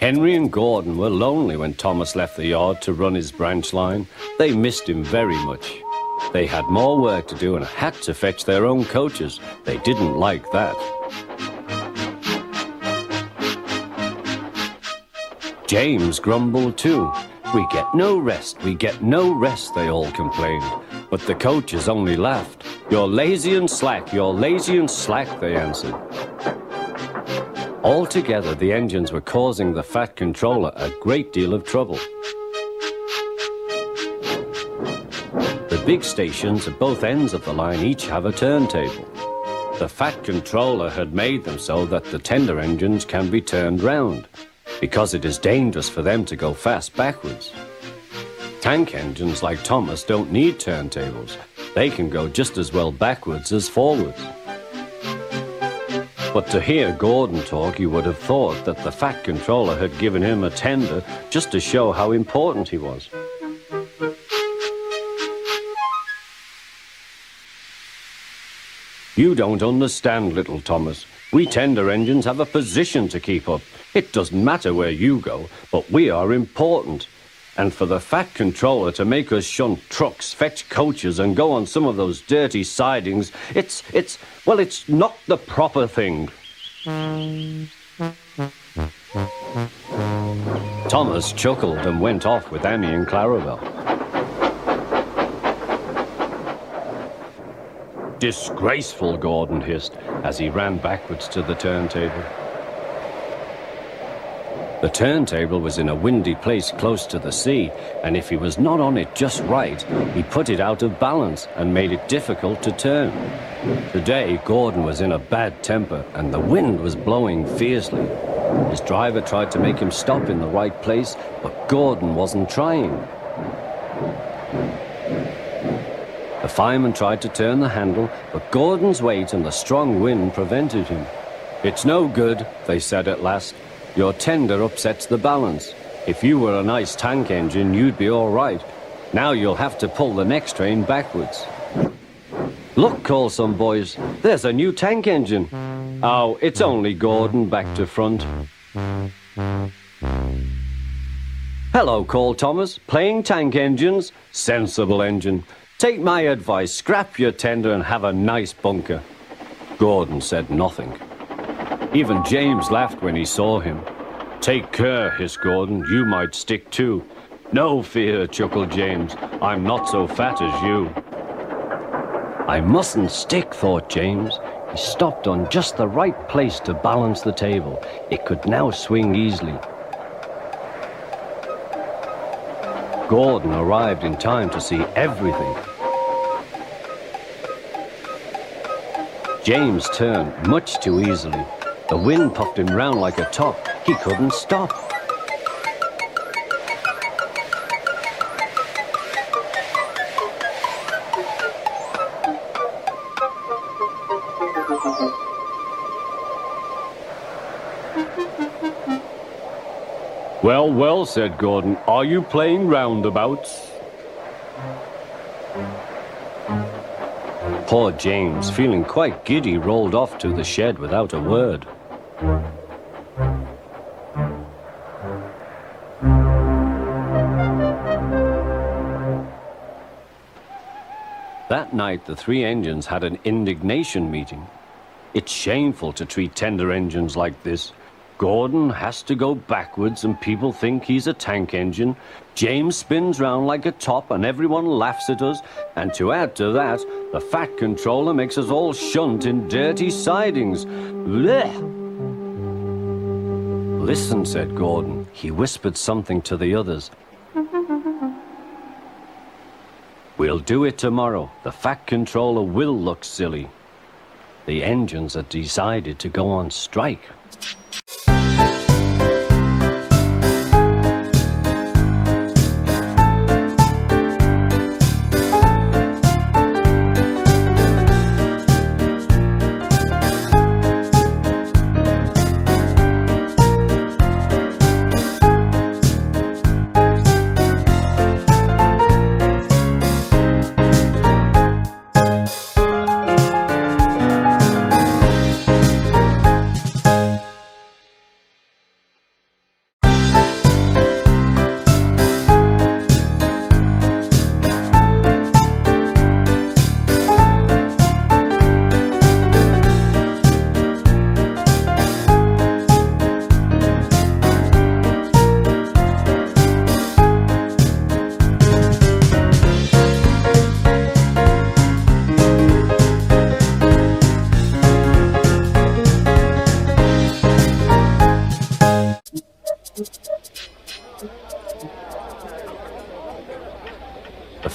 Henry and Gordon were lonely when Thomas left the yard to run his branch line. They missed him very much. They had more work to do and had to fetch their own coaches. They didn't like that. James grumbled too. "We get no rest, we get no rest," they all complained. But the coaches only laughed. "You're lazy and slack, you're lazy and slack," they answered. Altogether, the engines were causing the Fat Controller a great deal of trouble. The big stations at both ends of the line each have a turntable. The Fat Controller had made them so that the tender engines can be turned round, because it is dangerous for them to go fast backwards. Tank engines like Thomas don't need turntables. They can go just as well backwards as forwards. But to hear Gordon talk, you would have thought that the Fat Controller had given him a tender just to show how important he was. "You don't understand, little Thomas. We tender engines have a position to keep up. It doesn't matter where you go, but we are important. And for the Fat Controller to make us shunt trucks, fetch coaches, and go on some of those dirty sidings, it's not the proper thing." Thomas chuckled and went off with Annie and Clarabelle. "Disgraceful," Gordon hissed as he ran backwards to the turntable. The turntable was in a windy place close to the sea, and if he was not on it just right, he put it out of balance and made it difficult to turn. Today, Gordon was in a bad temper, and the wind was blowing fiercely. His driver tried to make him stop in the right place, but Gordon wasn't trying. The fireman tried to turn the handle, but Gordon's weight and the strong wind prevented him. "It's no good," they said at last. "Your tender upsets the balance. If you were a nice tank engine, you'd be all right. Now you'll have to pull the next train backwards." "Look," called some boys, "there's a new tank engine." "Oh, it's only Gordon back to front." "Hello," called Thomas, "playing tank engines? Sensible engine. Take my advice, scrap your tender and have a nice bunker." Gordon said nothing. Even James laughed when he saw him. "Take care," hissed Gordon, "you might stick too." "No fear," chuckled James, "I'm not so fat as you." "I mustn't stick," thought James. He stopped on just the right place to balance the table. It could now swing easily. Gordon arrived in time to see everything. James turned much too easily. The wind puffed him round like a top. He couldn't stop. "Well, well," said Gordon, "are you playing roundabouts?" Poor James, feeling quite giddy, rolled off to the shed without a word. That night, the three engines had an indignation meeting. "It's shameful to treat tender engines like this. Gordon has to go backwards and people think he's a tank engine. James spins round like a top and everyone laughs at us. And to add to that, the Fat Controller makes us all shunt in dirty sidings. Blech!" "Listen," said Gordon. He whispered something to the others. "We'll do it tomorrow. The Fat Controller will look silly. The engines have decided to go on strike."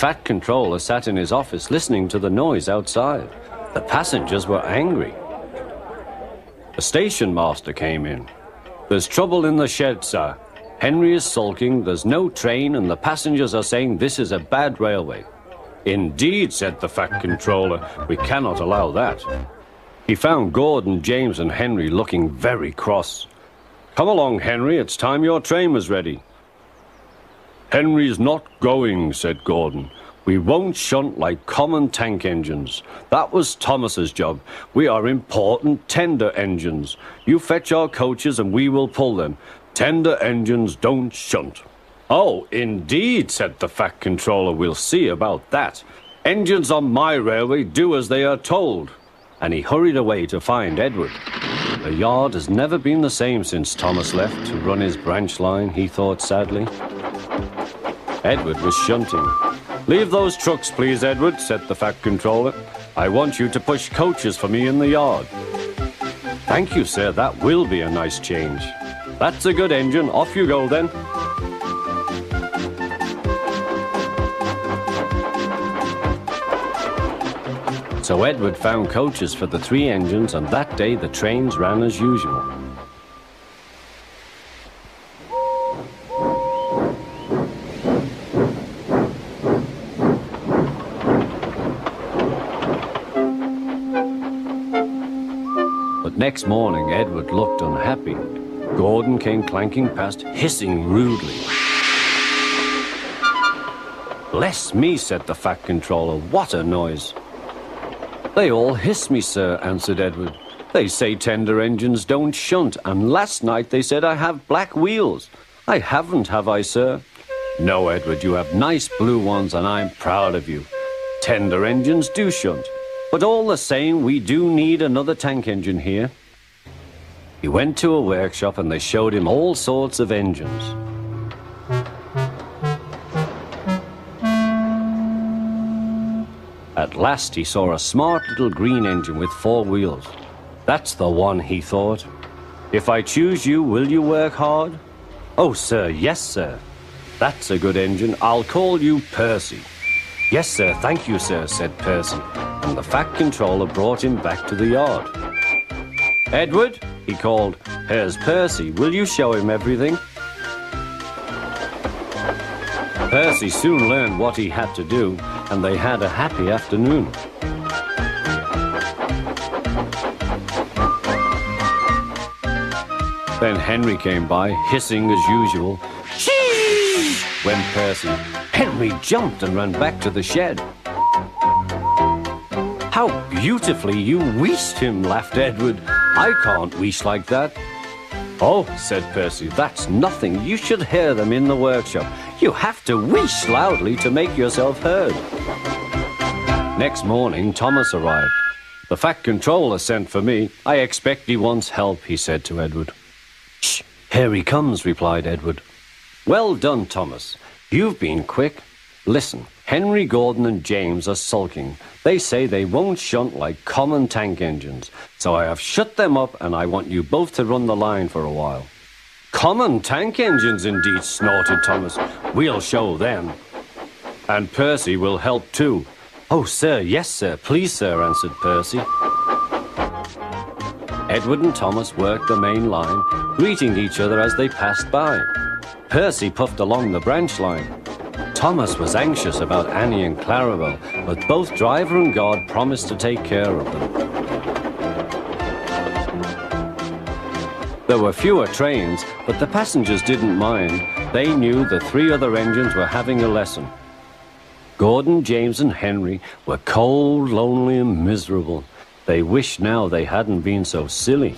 fat controller sat in his office listening to the noise outside. The passengers were angry. The station master came in. "There's trouble in the shed, sir. Henry is sulking, there's no train, and the passengers are saying this is a bad railway." "Indeed," said the fat controller, "we cannot allow that." He found Gordon, James, and Henry looking very cross. "Come along, Henry, it's time your train was ready." "Henry's not going," said Gordon. "We won't shunt like common tank engines. That was Thomas's job. We are important tender engines. You fetch our coaches and we will pull them. Tender engines don't shunt." "Oh, indeed," said the fat controller. "We'll see about that. Engines on my railway do as they are told." And he hurried away to find Edward. The yard has never been the same since Thomas left to run his branch line, he thought sadly. Edward was shunting. "Leave those trucks, please, Edward," said the fat controller. "I want you to push coaches for me in the yard." "Thank you, sir, that will be a nice change." "That's a good engine. Off you go, then." So Edward found coaches for the 3 engines, and that day the trains ran as usual. But next morning, Edward looked unhappy. Gordon came clanking past, hissing rudely. "Bless me," said the fat controller, "what a noise." "They all hiss me, sir," answered Edward. "They say tender engines don't shunt, and last night they said I have black wheels. I haven't, have I, sir?" "No, Edward, you have nice blue ones, and I'm proud of you. Tender engines do shunt. But all the same, we do need another tank engine here." He went to a workshop and they showed him all sorts of engines. At last he saw a smart little green engine with 4 wheels. "That's the one," he thought. "If I choose you, will you work hard?" "Oh, sir, yes, sir." "That's a good engine. I'll call you Percy." "Yes, sir, thank you, sir," said Percy, and the fat controller brought him back to the yard. "Edward," he called, "here's Percy. Will you show him everything?" Percy soon learned what he had to do, and they had a happy afternoon. Then Henry came by, hissing as usual. "Shee!" went Percy. Henry jumped and ran back to the shed. "How beautifully you wheeshed him," laughed Edward. "I can't wheesh like that." "Oh," said Percy, "that's nothing. You should hear them in the workshop. You have to wheesh loudly to make yourself heard." Next morning, Thomas arrived. "The fat controller sent for me. I expect he wants help," he said to Edward. "Shh, here he comes," replied Edward. "Well done, Thomas. You've been quick. Listen, Henry, Gordon, and James are sulking. They say they won't shunt like common tank engines. So I have shut them up, and I want you both to run the line for a while." "Common tank engines, indeed," snorted Thomas. "We'll show them." "And Percy will help too." "Oh, sir, yes, sir. Please, sir," answered Percy. Edward and Thomas worked the main line, greeting each other as they passed by. Percy puffed along the branch line. Thomas was anxious about Annie and Clarabelle, but both driver and guard promised to take care of them. There were fewer trains, but the passengers didn't mind. They knew the 3 other engines were having a lesson. Gordon, James, and Henry were cold, lonely, and miserable. They wished now they hadn't been so silly.